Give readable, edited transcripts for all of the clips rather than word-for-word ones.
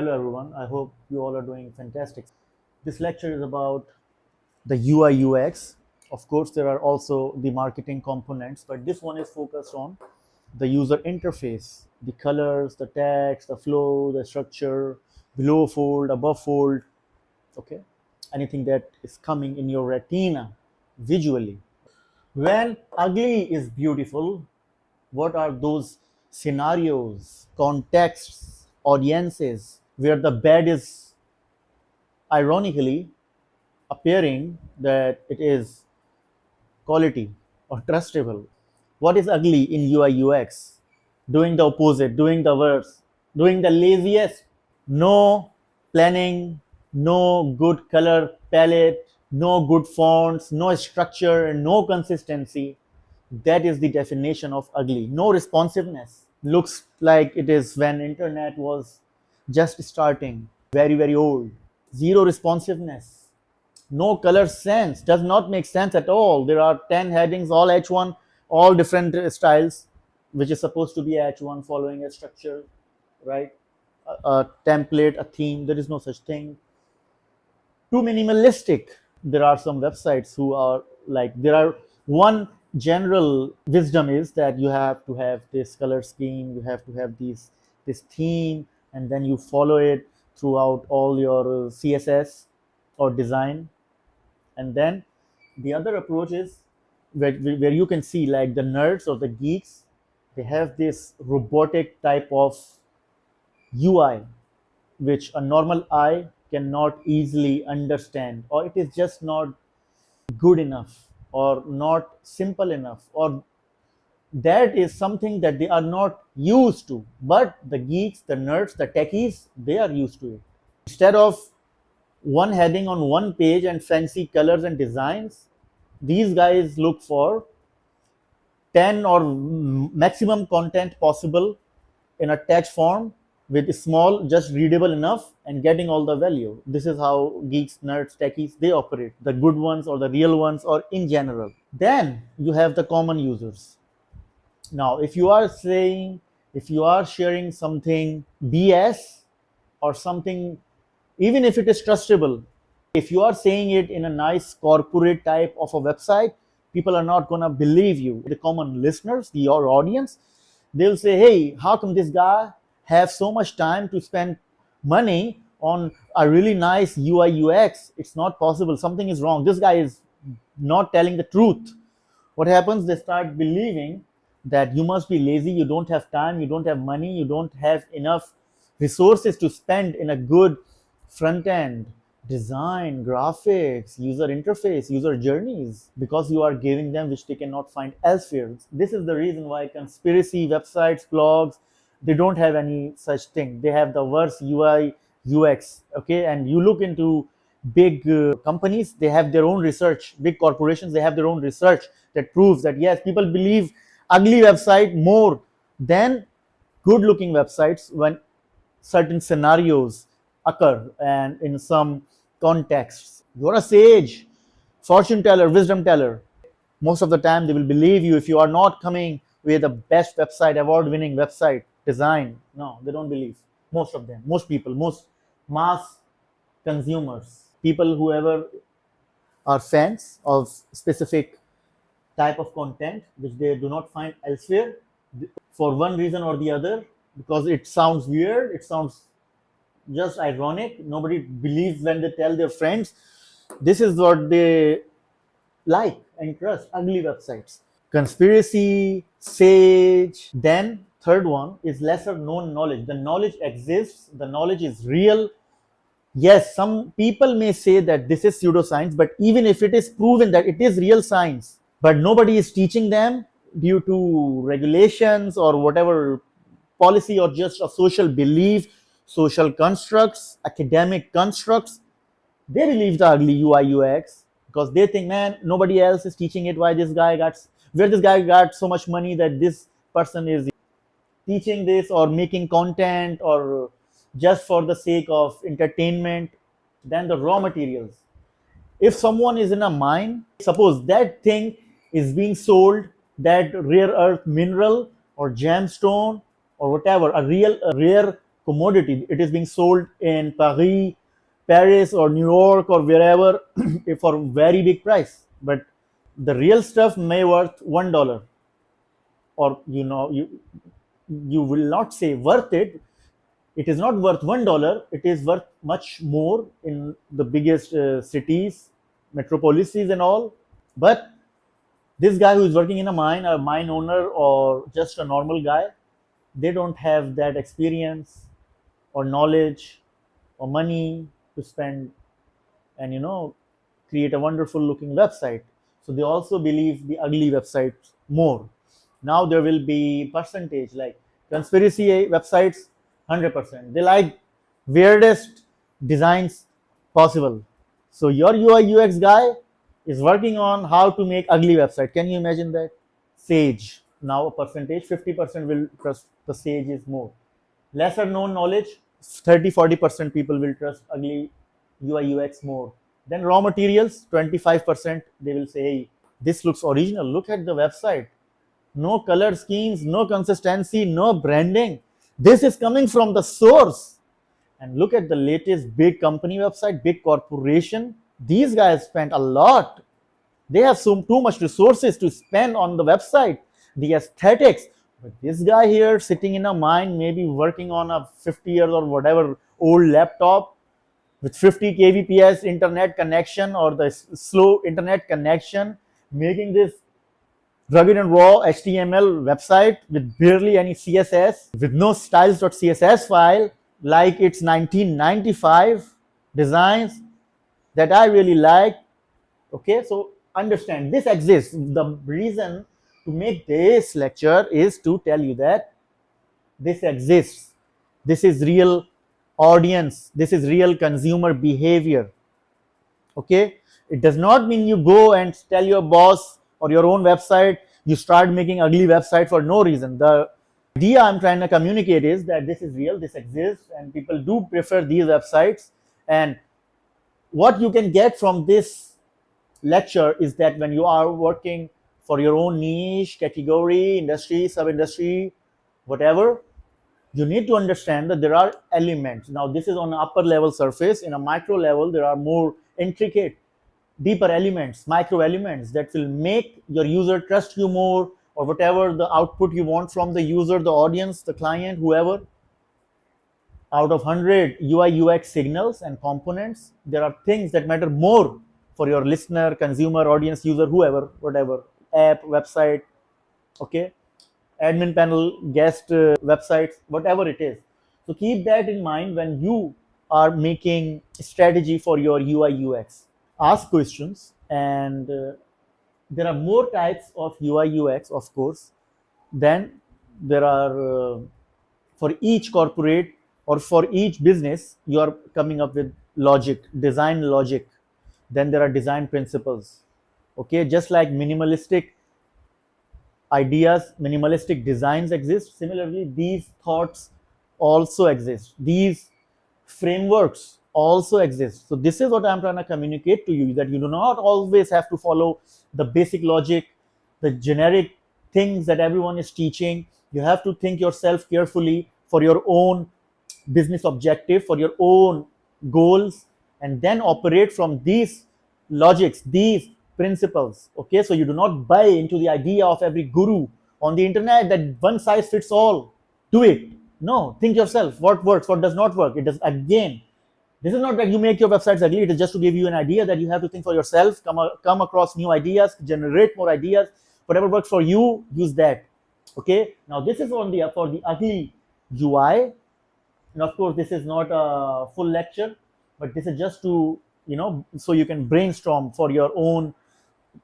Hello everyone, I hope you all are doing fantastic. This lecture is about the UI UX. Of course, there are also the marketing components, but this one is focused on the user interface, the colors, the text, the flow, the structure, below fold, above fold, okay? Anything that is coming in your retina visually. When ugly is beautiful, what are those scenarios, contexts, audiences where the bad is ironically appearing that it is quality or trustable? What is ugly in UI UX? Doing the opposite, doing the worst, doing the laziest. No planning, no good color palette, no good fonts, no structure, no consistency. That is the definition of ugly. No responsiveness. Looks like it is when internet was just starting, very old. Zero responsiveness. No color sense, does not make sense at all. There are 10 headings, all H1, all different styles, which is supposed to be H1 following a structure, right? A template, a theme. There is no such thing. Too minimalistic. There are some websites who are like, there are one general wisdom is that you have to have this color scheme, you have to have this theme, and then you follow it throughout all your CSS or design. And then the other approach is where you can see like the nerds or the geeks, they have this robotic type of UI which a normal eye cannot easily understand, or it is just not good enough or not simple enough, or that is something that they are not used to. But the geeks, the nerds, the techies, they are used to it. Instead of one heading on one page and fancy colors and designs, these guys look for 10 or maximum content possible in a text form with small, just readable enough and getting all the value. This is how geeks, nerds, techies, they operate, the good ones or the real ones or in general. Then you have the common users. Now, if you are saying, if you are sharing something BS or something, even if it is trustable, if you are saying it in a nice corporate type of a website, people are not going to believe you. The common listeners, your audience, they'll say, hey, how come this guy have so much time to spend money on a really nice UI UX? It's not possible. Something is wrong. This guy is not telling the truth. What happens? They start believing that you must be lazy, you don't have time, you don't have money, you don't have enough resources to spend in a good front end design, graphics, user interface, user journeys, because you are giving them which they cannot find elsewhere. This is the reason why conspiracy websites, blogs, they don't have any such thing. They have the worst UI UX. Okay, and you look into big companies, they have their own research. Big corporations, they have their own research that proves that yes, people believe ugly website more than good looking websites when certain scenarios occur and in some contexts. You're a sage, fortune teller, wisdom teller. Most of the time, they will believe you if you are not coming with the best website, award winning website design. No, they don't believe. Most of them, most people, most mass consumers, people whoever are fans of specific type of content which they do not find elsewhere for one reason or the other, because it sounds weird, it sounds just ironic, nobody believes when they tell their friends. This is what they like and trust: ugly websites. Conspiracy, sage. Then third one is lesser known knowledge. The knowledge exists, the knowledge is real. Yes, some people may say that this is pseudoscience, but even if it is proven that it is real science, but nobody is teaching them due to regulations or whatever policy or just a social belief, social constructs, academic constructs, they believe the ugly UI UX because they think, man, nobody else is teaching it. Why this guy got, where this guy got so much money that this person is teaching this or making content or just for the sake of entertainment. Then the raw materials. If someone is in a mine, suppose that thing is being sold, that rare earth mineral or gemstone or whatever, a rare commodity. It is being sold in Paris or New York or wherever for very big price. But the real stuff may worth $1, or you will not say worth it. It is not worth $1. It is worth much more in the biggest cities, metropolises, and all. But this guy who is working in a mine owner, or just a normal guy, they don't have that experience or knowledge or money to spend and create a wonderful looking website. So they also believe the ugly websites more. Now there will be percentage, like conspiracy websites, 100%. They like weirdest designs possible. So your UI UX guy is working on how to make ugly website. Can you imagine that? Sage. Now a percentage, 50% will trust the Sage is more. Lesser known knowledge, 30-40% people will trust ugly UI UX more. Then raw materials, 25% they will say, hey, this looks original. Look at the website. No color schemes, no consistency, no branding. This is coming from the source. And look at the latest big company website, big corporation. These guys spent a lot. They have too much resources to spend on the website, the aesthetics. But this guy here sitting in a mine, maybe working on a 50 years or whatever old laptop with 50 kbps internet connection, or the slow internet connection, making this rugged and raw HTML website with barely any CSS, with no styles.css file, like it's 1995 designs that I really like. Okay, so understand this exists. The reason to make this lecture is to tell you that this exists. This is real audience. This is real consumer behavior. Okay, it does not mean you go and tell your boss or your own website, you start making ugly website for no reason. The idea I'm trying to communicate is that this is real, this exists, and people do prefer these websites. And what you can get from this lecture is that when you are working for your own niche, category, industry, sub-industry, whatever, you need to understand that there are elements. Now, this is on an upper level surface. In a micro level, there are more intricate, deeper elements, micro elements that will make your user trust you more, or whatever the output you want from the user, the audience, the client, whoever. Out of 100 UI UX signals and components, there are things that matter more for your listener, consumer, audience, user, whoever, whatever, app, website, okay, admin panel, guest websites, whatever it is. So keep that in mind when you are making strategy for your UI UX. Ask questions, and there are more types of UI UX, of course. Then there are for each corporate or for each business, you are coming up with logic, design logic. Then there are design principles. Okay, just like minimalistic ideas, minimalistic designs exist, similarly these thoughts also exist, these frameworks also exist. So this is what I'm trying to communicate to you, that you do not always have to follow the basic logic, the generic things that everyone is teaching. You have to think yourself carefully for your own business objective, for your own goals, and then operate from these logics, these principles. Okay, so you do not buy into the idea of every guru on the internet that one size fits all. Do it. No, think yourself. What works, what does not work. It does, again, this is not that you make your websites ugly. It is just to give you an idea that you have to think for yourself, come across new ideas, generate more ideas. Whatever works for you, use that. Okay, now this is on the for the ugly UI. And of course, this is not a full lecture, but this is just to, so you can brainstorm for your own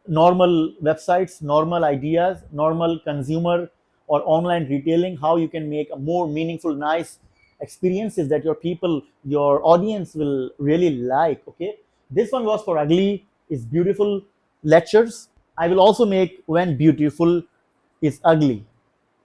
normal websites, normal ideas, normal consumer or online retailing, how you can make a more meaningful, nice experiences that your people, your audience will really like. Okay, this one was for ugly is beautiful lectures. I will also make when beautiful is ugly,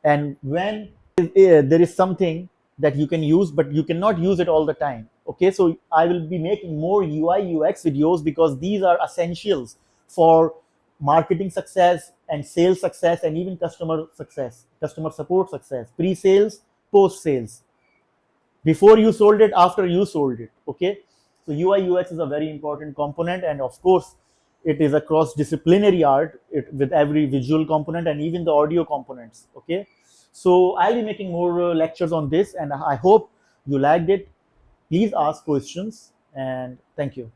and when there is something that you can use, but you cannot use it all the time. Okay, so I will be making more UI UX videos because these are essentials for marketing success and sales success, and even customer success, customer support success, pre-sales, post-sales. before you sold it, after you sold it. Okay, so UI UX is a very important component, and of course it is a cross disciplinary art, with every visual component and even the audio components. Okay, so I'll be making more lectures on this, and I hope you liked it. Please ask questions, and thank you.